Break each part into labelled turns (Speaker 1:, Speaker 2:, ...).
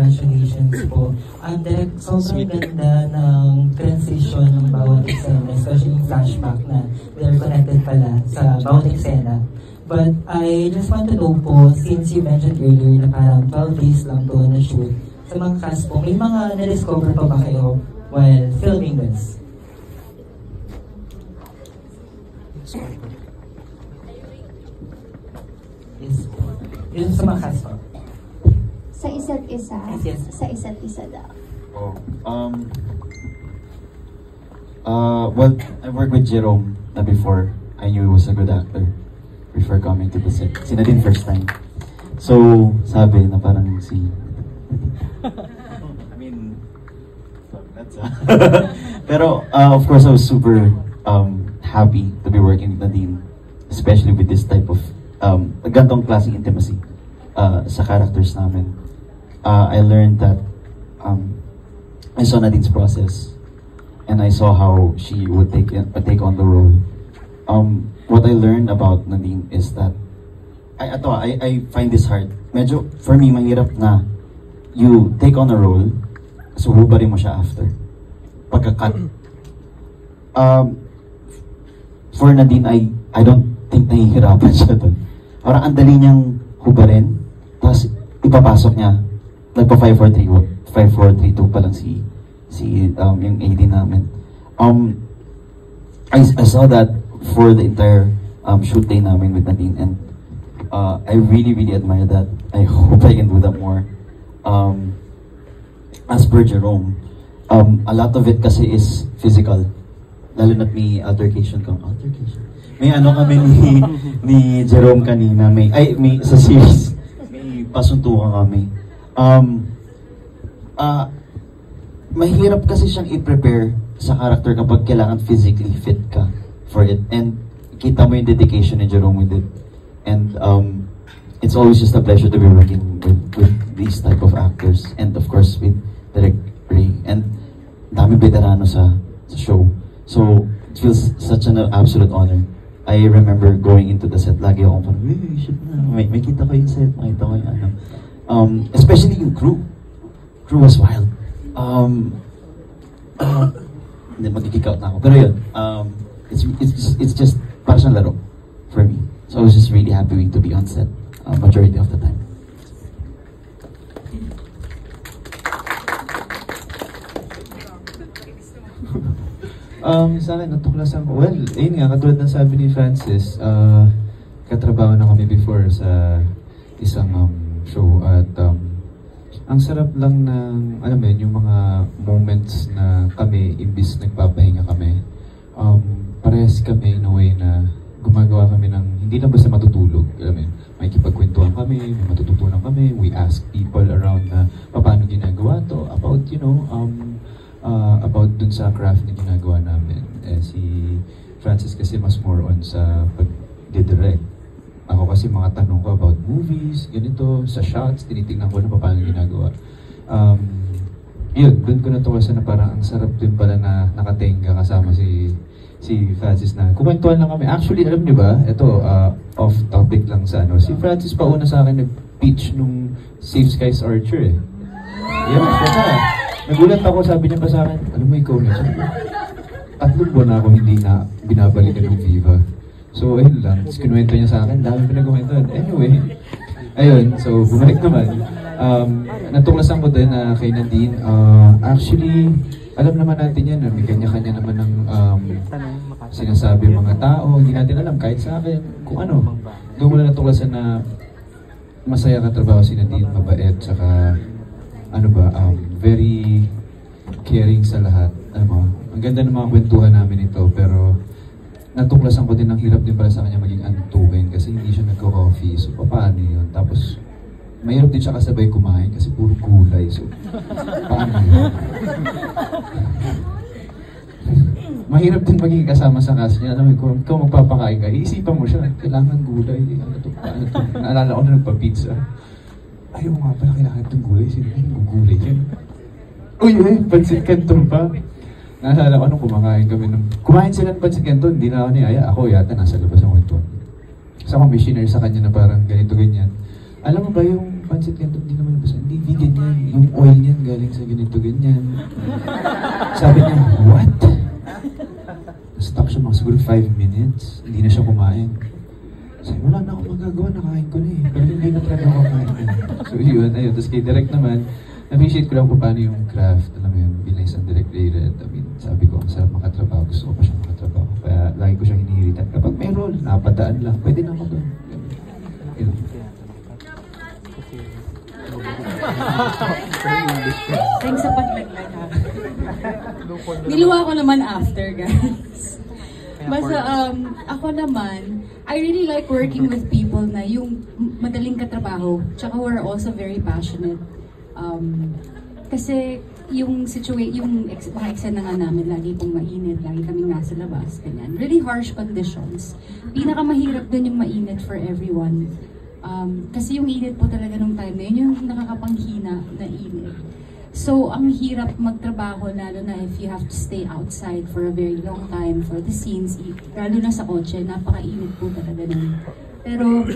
Speaker 1: congratulations po. Direct, sobrang ganda ng transition ng bawat eksena, especially yung flashback na they're connected pala sa bawat eksena. But I just want to know po, since you mentioned earlier na parang 12 days lang to na shoot, sa mga cast po, may mga na-discover pa ba kayo while filming this? Yes. Yun sa mga cast po.
Speaker 2: Sa isa't isa?
Speaker 1: Yes.
Speaker 2: Sa isa't isa daw.
Speaker 3: Well, I worked with Jerome na before. I knew he was a good actor before coming to the set. Si Nadine first time. So, sabi na parang si... I mean... That's Pero, of course, I was super happy to be working with Nadine. Especially with this type of gantong klaseng intimacy sa characters namin. I learned that I saw Nadine's process and I saw how she would take on the role. What I learned about Nadine is that I find this hard. Medyo for me mahirap na you take on a role so hubarin mo siya after pagka-cut. For Nadine, I don't think nahihirapan siya dun. Parang ang dali niyang hubarin, tapos ipapasok niya. Nagpa 5-4-3-2 pa lang si yung AD namin. I saw that for the entire shoot day namin with Nadine, and I really admire that. I hope I can do that more. As per Jerome, a lot of it kasi is physical. Lalo na't may altercation. May ano kami ni Jerome kanina, may sa series, may pasuntukan kami. Mahirap kasi siyang i-prepare sa character kapag kailangan physically fit ka for it. And kita mo yung dedication ni Jerome with it. And it's always just a pleasure to be working with these type of actors. And of course with Direct Ray. And dami veterano sa show. So it feels such an absolute honor. I remember going into the set, lagi akong parang, shit na, may kita ko yung set, makita ko yung ano. Especially yung crew. Crew was wild. Hindi, mag-kick out na ako. Pero yun, it's just para siyang laro for me. So I was just really happy to be on set majority of the time.
Speaker 4: Sa akin, natuklasan ko. Well, ayun nga, katulad ng sabi ni Francis, katrabaho na kami before sa isang show at ang sarap lang ng, alam mo yun, yung mga moments na kami, imbis nagpapahinga kami, parehas kami in a way na gumagawa kami ng, hindi na basta matutulog, alam mo yun, may kipagkwentuhan kami, may matututunan kami, we ask people around na paano ginagawa to, about, you know, about dun sa craft na ginagawa namin. Si Francis kasi mas more on sa pag-direct. Ako kasi mga tanong ko about movies, ganito, sa shots, tinitingnan ko na paano ginagawa. Yun, dun ko natuklasan na parang ang sarap din pala na nakatenga kasama si Francis na kumentuhan lang kami. Actually, alam niyo ba, ito, off topic lang sa ano, si Francis pa una sa akin nag-pitch nung Safe Skies Archer eh. Yan, nagulat ako, sabi niya pa sa akin, alam mo ikaw na, sabi ko, 3 buwan na ako hindi na binabalikan ng Viva. So, ayun lang, kinuwento niya sa akin, dami pinag-kuwentuhan. Anyway, ayun, so bumalik naman. Natuklasan ko din na kay Nadine, actually, alam naman natin yan, may kanya-kanya naman ng sinasabi mga tao, hindi natin alam, kahit sa akin, kung ano. Doon mo na natuklasan na masaya katrabaho si Nadine, mabait, saka ano ba, very caring sa lahat. Alam mo, ang ganda ng mga kwentuhan namin ito, pero natuklasan ko din ang hirap din pala sa kanya maging antukin kasi hindi siya nagko-coffee. So, paano yun? Tapos, mahirap din siya kasabay kumain kasi puro gulay. So, paano yun? Mahirap din maging kasama sa kasi niya. Alam mo, kung ikaw magpapakain ka, iisipan mo siya, kailangan gulay. Ano to? Naalala ko na nagpa-pizza. Ayaw nga pala kailangan itong gulay. Sino yung gulay yan? Uy, pansit canton pa. Naalala ko nung kumakain kami ng... Kumain sila ng pansit canton, hindi na ako niyaya. Ako yata nasa labas ng kwentuhan. Sa commissioner sa kanya na parang ganito-ganyan. Alam mo ba yung pancit canton, hindi naman nabasa. Hindi, vegan yan. Yung oil niyan galing sa ganito, ganyan. Sabi niya, what? Stuck siya mga siguro 5 minutes. Hindi na siya kumain. Sabi, wala na akong magagawa, nakain ko na eh. Pero hindi na talaga ako kumain. So yun, ayun. Tapos kay Direk naman, appreciate ko lang po paano yung craft. Alam mo yun, bilang isang Direk Rated. I mean, sabi ko, ang sarap makatrabaho. Gusto ko pa siya makatrabaho. Kaya lagi ko siyang hinihiritan. Kapag may role, napadaan lang. Pwede na ako doon. Yun.
Speaker 5: Thanks sa paglaglag ha. Niluwa ko naman after, guys. Basta, ako naman, I really like working with people na yung madaling katrabaho. Tsaka we're also very passionate. Kasi yung mga eksena nga namin, lagi pong mainit, lagi kaming nasa labas, ganyan. Really harsh conditions. Pinakamahirap dun yung mainit for everyone. Kasi yung init po talaga nung time na yun, yung nakakapanghina na init. So, ang hirap magtrabaho, lalo na if you have to stay outside for a very long time for the scenes, lalo na sa kotse, napakainit po talaga nun. Pero,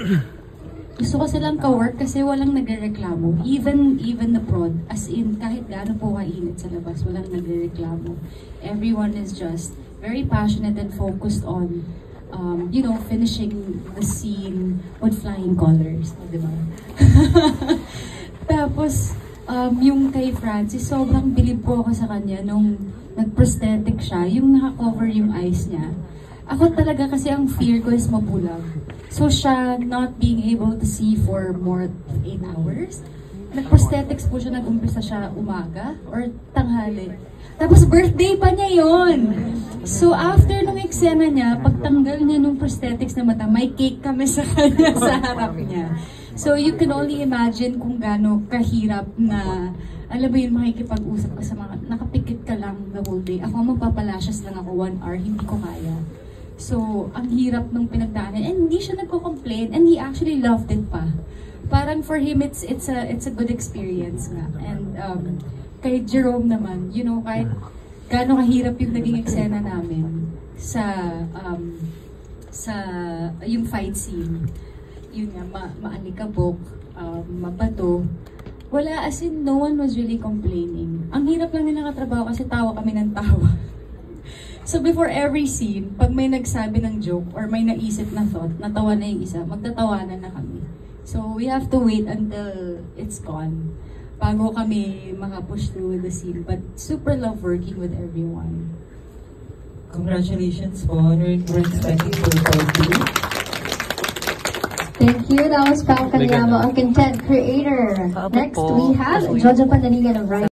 Speaker 5: gusto ko silang ka-work kasi walang nagrereklamo. Even the prod, as in, kahit gaano po kainit sa labas, walang nagrereklamo. Everyone is just very passionate and focused on finishing the scene with flying colors, diba? Tapos, yung kay Francis, sobrang bilib po ako sa kanya nung nag-prosthetic siya, yung naka-cover yung eyes niya. Ako talaga kasi ang fear ko is mabulag. So siya not being able to see for more than 8 hours. Nag-prosthetics po siya, nag-umpisa siya umaga or tanghali. Tapos birthday pa niya yon. So after nung eksena niya, pagtanggal niya nung prosthetics na mata, may cake kami sa kanya sa harap niya. So you can only imagine kung gaano kahirap na, alam mo yun, makikipag-usap ka sa mga, nakapikit ka lang the whole day. Ako magpapalasyas lang ako 1 hour, hindi ko kaya. So, ang hirap nung pinagdaanan. And hindi siya nagko-complain, and he actually loved it pa. Parang for him, it's a good experience nga. And kay Jerome naman, you know, kahit gaano kahirap yung naging eksena namin sa yung fight scene. Yun nga, maalikabok, mabato. Wala, as in, no one was really complaining. Ang hirap lang nila nakatrabaho kasi tawa kami ng tawa. So before every scene, pag may nagsabi ng joke or may naisip na thought, natawa na yung isa, magtatawanan na kami. So we have to wait until it's gone bago kami makapush through the scene. But super love working with everyone.
Speaker 1: Congratulations po. We're expecting for part 2.
Speaker 2: Thank you. That was Pao Canyamo, a content creator. Next, we have Jojo Pandanigan of Right.